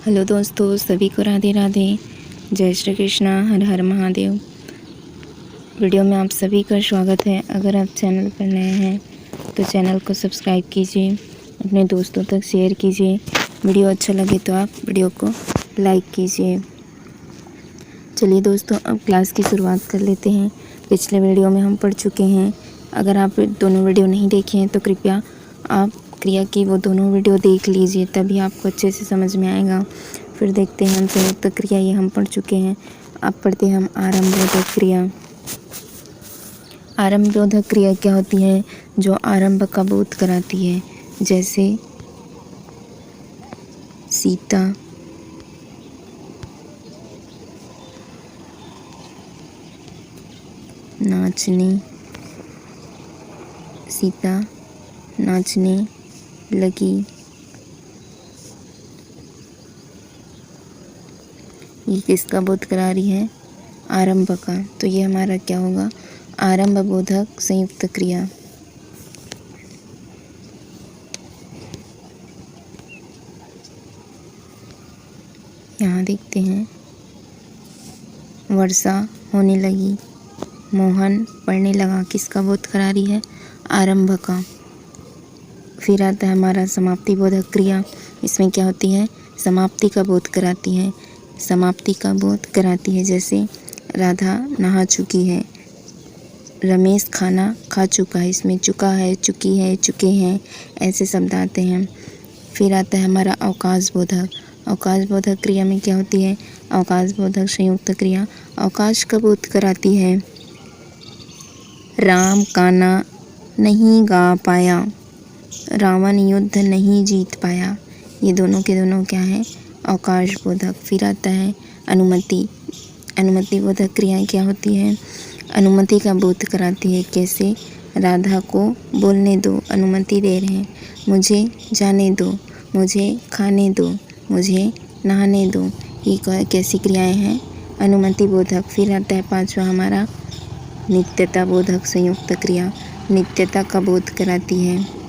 Hello दोस्तों, सभी को राधे राधे। जय श्री कृष्णा, हर हर महादेव। वीडियो में आप सभी का स्वागत है। अगर आप चैनल पर नए हैं तो चैनल को सब्सक्राइब कीजिए, अपने दोस्तों तक शेयर कीजिए। वीडियो अच्छा लगे तो आप वीडियो को लाइक कीजिए। चलिए दोस्तों, अब क्लास की शुरुआत कर लेते हैं। पिछले वीडियो में हम पढ़ चुके हैं। अगर आप दोनों वीडियो नहीं देखे हैं तो कृपया आप क्रिया की वो दोनों वीडियो देख लीजिए, तभी आपको अच्छे से समझ में आएगा। फिर देखते हैं हम संयुक्त क्रिया, ये हम पढ़ चुके हैं। अब पढ़ते हैं हम आरंभरोधक क्रिया। आरंभरोधक क्रिया क्या होती है? जो आरंभ का बोध कराती है, जैसे सीता नाचने लगी। ये किसका बोध करा रही है? आरंभ का। तो ये हमारा क्या होगा? आरंभ बोधक संयुक्त क्रिया। यहाँ देखते हैं, वर्षा होने लगी, मोहन पढ़ने लगा। किसका बोध करा रही है? आरंभ का। फिर आता है हमारा समाप्ति बोधक क्रिया। इसमें क्या होती है? समाप्ति का बोध कराती है। समाप्ति का बोध कराती है, जैसे राधा नहा चुकी है, रमेश खाना खा चुका है। इसमें चुका है, चुकी है, चुके हैं, ऐसे शब्द आते हैं। फिर आता है हमारा अवकाश बोधक। अवकाश बोधक क्रिया में क्या होती है? अवकाश बोधक संयुक्त क्रिया अवकाश का बोध कराती है। राम कान्हा नहीं गा पाया, रावण युद्ध नहीं जीत पाया। ये दोनों के दोनों क्या है? अवकाश बोधक। फिर आता है अनुमति। अनुमति बोधक क्रियाएं क्या होती है? अनुमति का बोध कराती है। कैसे? राधा को बोलने दो, अनुमति दे रहे हैं। मुझे जाने दो, मुझे खाने दो, मुझे नहाने दो। ये कैसी क्रियाएं हैं? अनुमति बोधक। फिर आता है पांचवा हमारा नित्यता बोधक संयुक्त क्रिया। नित्यता का बोध कराती है।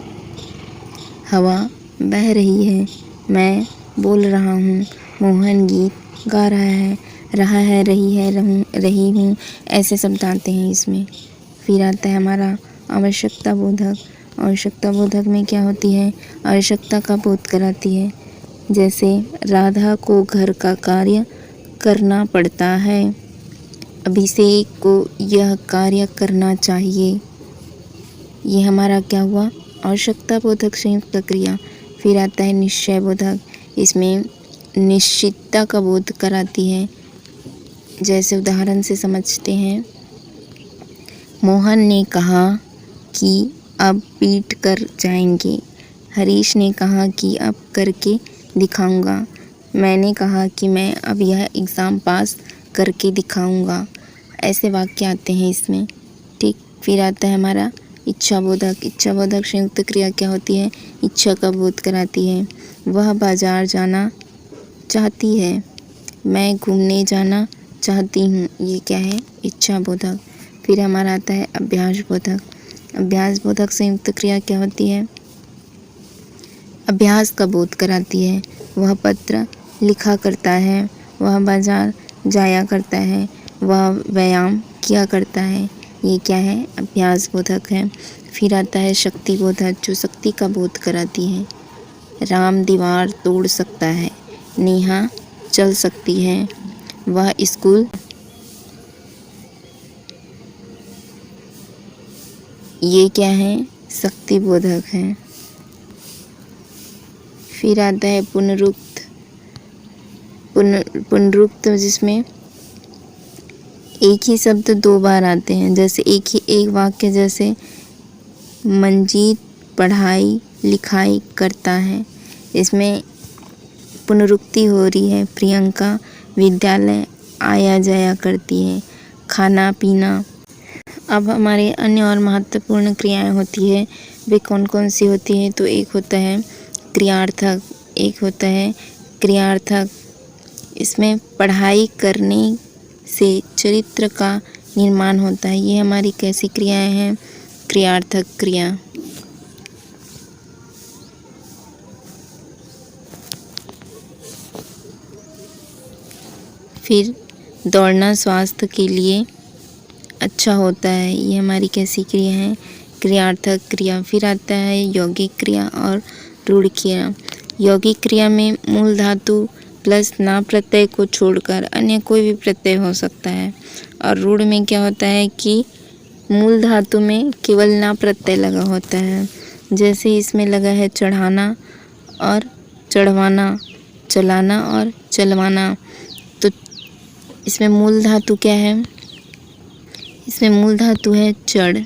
हवा बह रही है, मैं बोल रहा हूँ, मोहन गीत गा रहा है, रही हूँ, ऐसे शब्द आते हैं इसमें। फिर आता है हमारा आवश्यकता बोधक। आवश्यकता बोधक में क्या होती है? आवश्यकता का बोध कराती है। जैसे राधा को घर का कार्य करना पड़ता है, अभिषेक को यह कार्य करना चाहिए। ये हमारा क्या हुआ? आवश्यकता बोधक संयुक्त क्रिया। फिर आता है निश्चय बोधक। इसमें निश्चितता का बोध कराती है। जैसे उदाहरण से समझते हैं, मोहन ने कहा कि अब पीट कर जाएंगे, हरीश ने कहा कि अब करके दिखाऊंगा, मैंने कहा कि मैं अब यह एग्ज़ाम पास करके दिखाऊंगा। ऐसे वाक्य आते हैं इसमें। ठीक। फिर आता है हमारा इच्छा बोधक। इच्छा बोधक संयुक्त क्रिया क्या होती है? इच्छा का बोध कराती है। वह बाजार जाना चाहती है, मैं घूमने जाना चाहती हूँ। ये क्या है? इच्छा बोधक। फिर हमारा आता है अभ्यास बोधक। अभ्यास बोधक संयुक्त क्रिया क्या होती है? अभ्यास का बोध कराती है। वह पत्र लिखा करता है, वह बाजार जाया करता है, वह व्यायाम किया करता है। ये क्या है? अभ्यास बोधक है। फिर आता है शक्ति बोधक, जो शक्ति का बोध कराती है। राम दीवार तोड़ सकता है, नेहा चल सकती है, वह स्कूल। ये क्या है? शक्ति बोधक है। फिर आता है पुनरुक्त। पुनरुक्त जिसमें एक ही शब्द दो बार आते हैं। जैसे एक वाक्य, जैसे मंजीत पढ़ाई लिखाई करता है, इसमें पुनरुक्ति हो रही है। प्रियंका विद्यालय आया जाया करती है, खाना पीना। अब हमारे अन्य और महत्वपूर्ण क्रियाएं होती है, वे कौन कौन सी होती हैं? तो एक होता है क्रियार्थक, एक होता है क्रियार्थक। इसमें पढ़ाई करने से चरित्र का निर्माण होता है। ये हमारी कैसी क्रियाएं हैं? क्रियार्थक क्रिया। फिर दौड़ना स्वास्थ्य के लिए अच्छा होता है। ये हमारी कैसी क्रिया है? क्रियार्थक क्रिया। फिर आता है यौगिक क्रिया और रूढ़ क्रिया। यौगिक क्रिया में मूल धातु प्लस ना प्रत्यय को छोड़कर अन्य कोई भी प्रत्यय हो सकता है। और रूढ़ में क्या होता है कि मूल धातु में केवल ना प्रत्यय लगा होता है। जैसे इसमें लगा है चढ़ाना और चढ़वाना, चलाना और चलवाना। तो इसमें मूल धातु क्या है? इसमें मूल धातु है चढ़।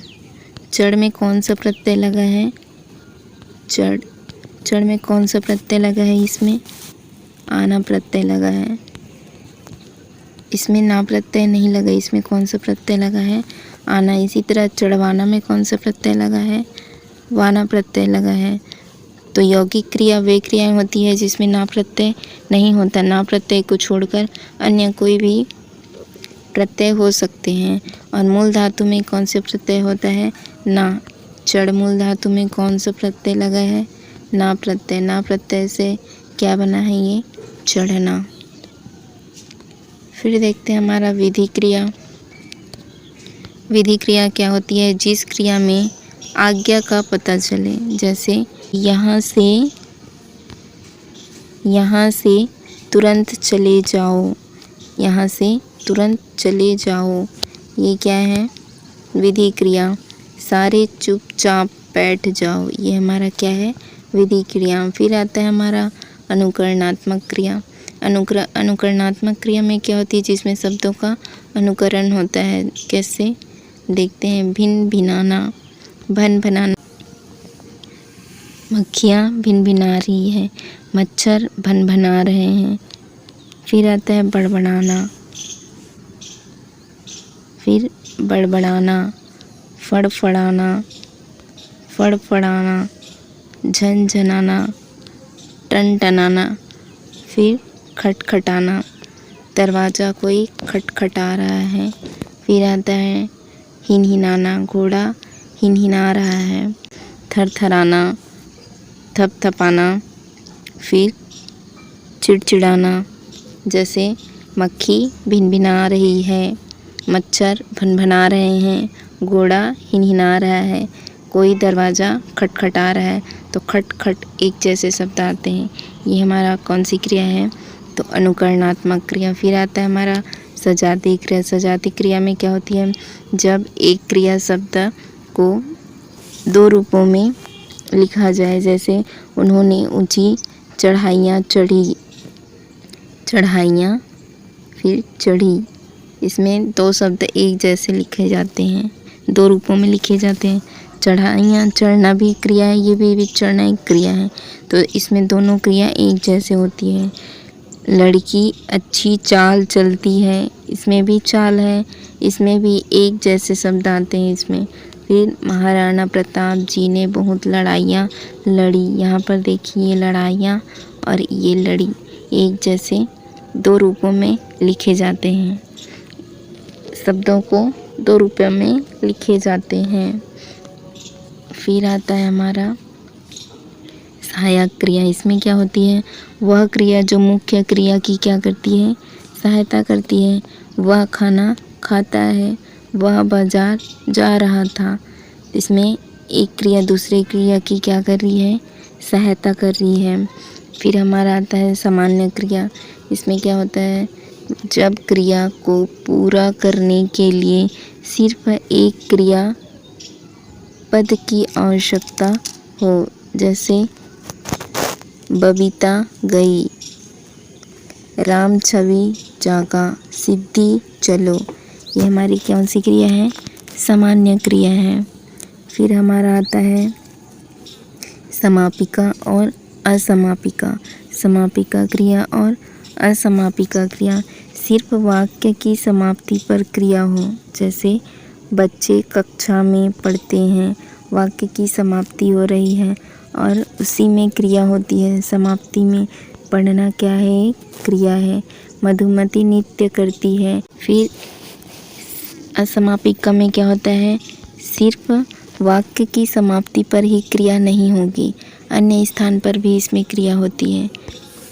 चढ़ में कौन सा प्रत्यय लगा है? चढ़। चढ़ में कौन सा प्रत्यय लगा है? इसमें आना प्रत्यय लगा है। इसमें ना प्रत्यय नहीं लगा, इसमें कौन सा प्रत्यय लगा है? आना। इसी तरह चढ़वाना में कौन सा प्रत्यय लगा है? वाना प्रत्यय लगा है। तो यौगिक क्रिया वे क्रियाएं होती है जिसमें ना प्रत्यय नहीं होता। ना प्रत्यय को छोड़कर अन्य कोई भी प्रत्यय हो सकते हैं। और मूल धातु में कौन से प्रत्यय होता है? ना। चढ़ मूल धातु में कौन सा प्रत्यय लगा है? ना प्रत्यय। ना प्रत्यय से क्या बना है? ये चढ़ना। फिर देखते हैं हमारा विधि क्रिया। विधि क्रिया क्या होती है? जिस क्रिया में आज्ञा का पता चले। जैसे यहाँ से तुरंत चले जाओ। यहाँ से तुरंत चले जाओ। ये क्या है? विधि क्रिया। सारे चुपचाप बैठ जाओ। ये हमारा क्या है? विधि क्रिया। फिर आता है हमारा अनुकरणात्मक क्रिया। अनुकरणात्मक क्रिया में क्या होती है? जिसमें शब्दों का अनुकरण होता है। कैसे? देखते हैं। भिन भिनाना, भन भनाना। मक्खियाँ भिन भिना रही है, मच्छर भन भना रहे हैं। फिर आता है बड़बड़ाना। फिर बड़बड़ाना, फड़फड़ाना, फड़फड़ाना, झनझनाना, टनटनाना। फिर खटखटाना, दरवाज़ा कोई खटखटा रहा है। फिर आता है हिनहिनाना, घोड़ा हिनहिना रहा है। थरथराना, थपथपाना। फिर चिड़चिड़ाना, जैसे मक्खी भिनभिना रही है, मच्छर भनभना रहे हैं, घोड़ा हिनहिना रहा है, कोई दरवाज़ा खटखटा रहा है। तो खट खट एक जैसे शब्द आते हैं। ये हमारा कौन सी क्रिया है? तो अनुकरणात्मक क्रिया। फिर आता है हमारा सजाती क्रिया। सजाती क्रिया में क्या होती है? जब एक क्रिया शब्द को दो रूपों में लिखा जाए। जैसे उन्होंने ऊंची चढ़ाइयाँ चढ़ी, चढ़ाइयाँ, फिर चढ़ी। इसमें दो शब्द एक जैसे लिखे जाते हैं, दो रूपों में लिखे जाते हैं। चढ़ाइयाँ, चढ़ना भी क्रिया है, ये भी चढ़ना एक क्रिया है। तो इसमें दोनों क्रिया एक जैसे होती है। लड़की अच्छी चाल चलती है, इसमें भी चाल है, इसमें भी एक जैसे शब्द आते हैं इसमें। फिर महाराणा प्रताप जी ने बहुत लड़ाइयाँ लड़ी। यहाँ पर देखिए लड़ाइयाँ और ये लड़ी एक जैसे दो रूपों में लिखे जाते हैं। शब्दों को दो रूपों में लिखे जाते हैं। फिर आता है हमारा सहायक क्रिया। इसमें क्या होती है? वह क्रिया जो मुख्य क्रिया की क्या करती है? सहायता करती है। वह खाना खाता है, वह बाजार जा रहा था। इसमें एक क्रिया दूसरे क्रिया की क्या कर रही है? सहायता कर रही है। फिर हमारा आता है सामान्य क्रिया। इसमें क्या होता है? जब क्रिया को पूरा करने के लिए सिर्फ एक क्रिया पद की आवश्यकता हो। जैसे बबीता गई, राम छवि जागा, सिद्धि चलो। ये हमारी कौन सी क्रिया है? सामान्य क्रिया है। फिर हमारा आता है समापिका और असमापिका। समापिका क्रिया और असमापिका क्रिया। सिर्फ वाक्य की समाप्ति पर क्रिया हो। जैसे बच्चे कक्षा में पढ़ते हैं, वाक्य की समाप्ति हो रही है और उसी में क्रिया होती है। समाप्ति में पढ़ना क्या है? क्रिया है। मधुमती नृत्य करती है। फिर असमापिका में क्या होता है? सिर्फ वाक्य की समाप्ति पर ही क्रिया नहीं होगी, अन्य स्थान पर भी इसमें क्रिया होती है।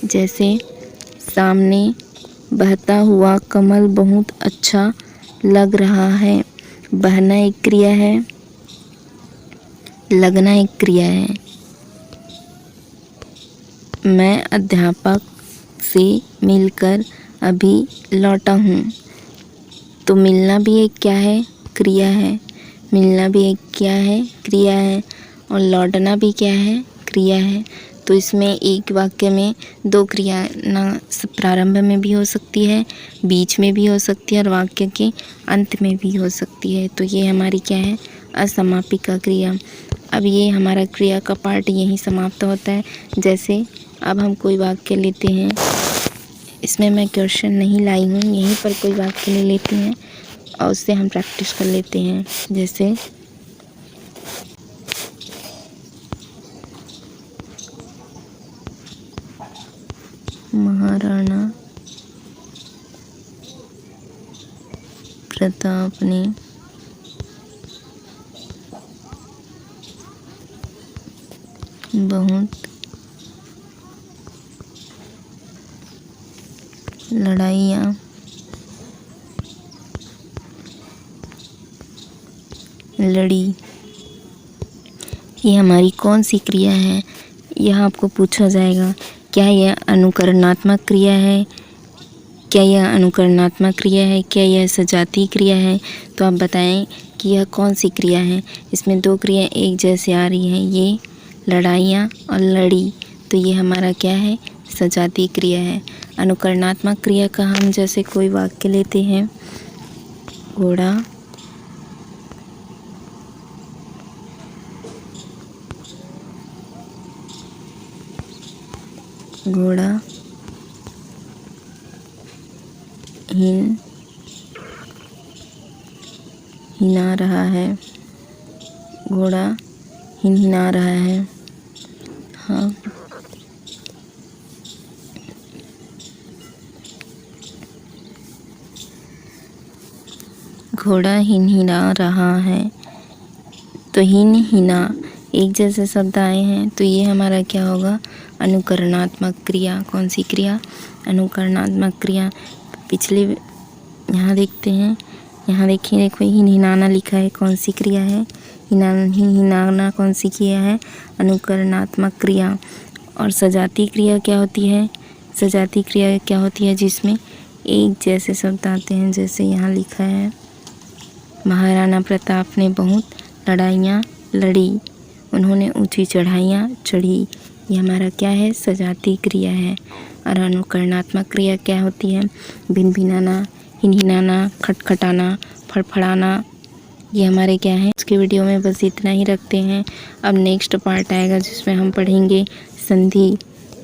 जैसे सामने बहता हुआ कमल बहुत अच्छा लग रहा है। बहना एक क्रिया है, लगना एक क्रिया है। मैं अध्यापक से मिलकर अभी लौटा हूँ। तो मिलना भी एक क्या है? क्रिया है। मिलना भी एक क्या है? क्रिया है। और लौटना भी क्या है? क्रिया है। तो इसमें एक वाक्य में दो क्रिया ना प्रारंभ में भी हो सकती है, बीच में भी हो सकती है और वाक्य के अंत में भी हो सकती है। तो ये हमारी क्या है? असमापिका क्रिया। अब ये हमारा क्रिया का पार्ट यहीं समाप्त होता है। जैसे अब हम कोई वाक्य लेते हैं, इसमें मैं क्वेश्चन नहीं लाई हूँ, यहीं पर कोई वाक्य ले लेते हैं और उससे हम प्रैक्टिस कर लेते हैं। जैसे महाराणा प्रताप ने बहुत लड़ाइयाँ लड़ी। ये हमारी कौन सी क्रिया है? यह आपको पूछा जाएगा। क्या यह अनुकरणात्मक क्रिया है? क्या यह अनुकरणात्मक क्रिया है? क्या यह सजातीय क्रिया है? तो आप बताएं कि यह कौन सी क्रिया है। इसमें दो क्रिया एक जैसे आ रही हैं, ये लड़ाइयाँ और लड़ी। तो ये हमारा क्या है? सजातीय क्रिया है। अनुकरणात्मक क्रिया का हम जैसे कोई वाक्य लेते हैं, घोड़ा हिना रहा है। घोड़ा हिनहिना रहा है। हाँ, घोड़ा हिनहिना रहा है। तो हिनहिना एक जैसे शब्द आए हैं, तो ये हमारा क्या होगा? अनुकरणात्मक क्रिया। कौन सी क्रिया? अनुकरणात्मक क्रिया। पिछले यहाँ देखते हैं, यहाँ देखिए, देखो हिनहिनाना लिखा है, कौन सी क्रिया है? हिनहिनाना कौन सी क्रिया है? अनुकरणात्मक क्रिया। और सजातीय क्रिया क्या होती है? सजातीय क्रिया क्या होती है? जिसमें एक जैसे शब्द आते हैं। जैसे यहाँ लिखा है, महाराणा प्रताप ने बहुत लड़ाइयाँ लड़ी, उन्होंने ऊंची चढ़ाइयाँ चढ़ी। ये हमारा क्या है? सजातीय क्रिया है। और अनुकरणात्मक क्रिया क्या होती है? भिनभिनाना, हिनहिनाना, खटखटाना, फड़फड़ाना। ये हमारे क्या है? इसके वीडियो में बस इतना ही रखते हैं। अब नेक्स्ट पार्ट आएगा जिसमें हम पढ़ेंगे संधि।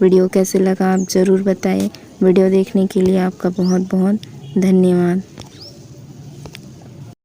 वीडियो कैसे लगा आप ज़रूर बताएं। वीडियो देखने के लिए आपका बहुत बहुत धन्यवाद।